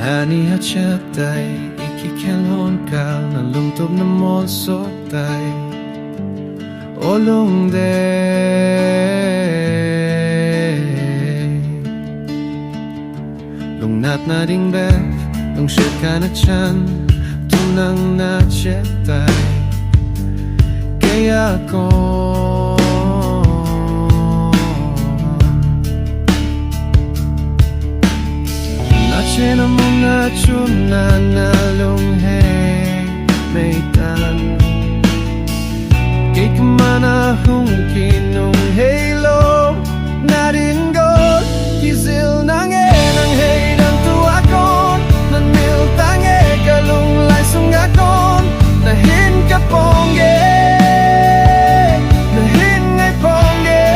Hani hachatay ikikelhon kal na lungtob na molsotay olong de lungnat na ding bep lung shit ka na chan tunang na chetay kaya ko Chena muna chuna na lung hey may tan Kay kumana hung kinong halo Na din god Kisil nang hey nang tuakon Nan mil tange kalung lai sung akon Na hin ka pongge Na hin ngay pongge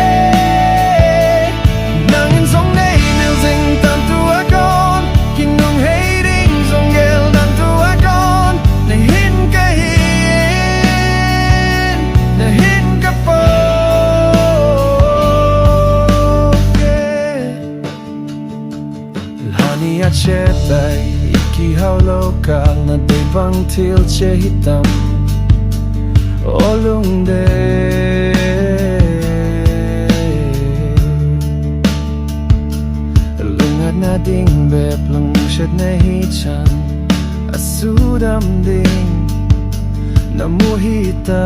Nang in song nay nil sing tan tuakon Kinong hating song gel dan tuakon Na hin ka hin Na hin ka pongge Lhani at chetay Ikihaw lokal na day bang til che hitam Olung de Lungat na ding bep Lung shed na hichan Asudam ding Namuhita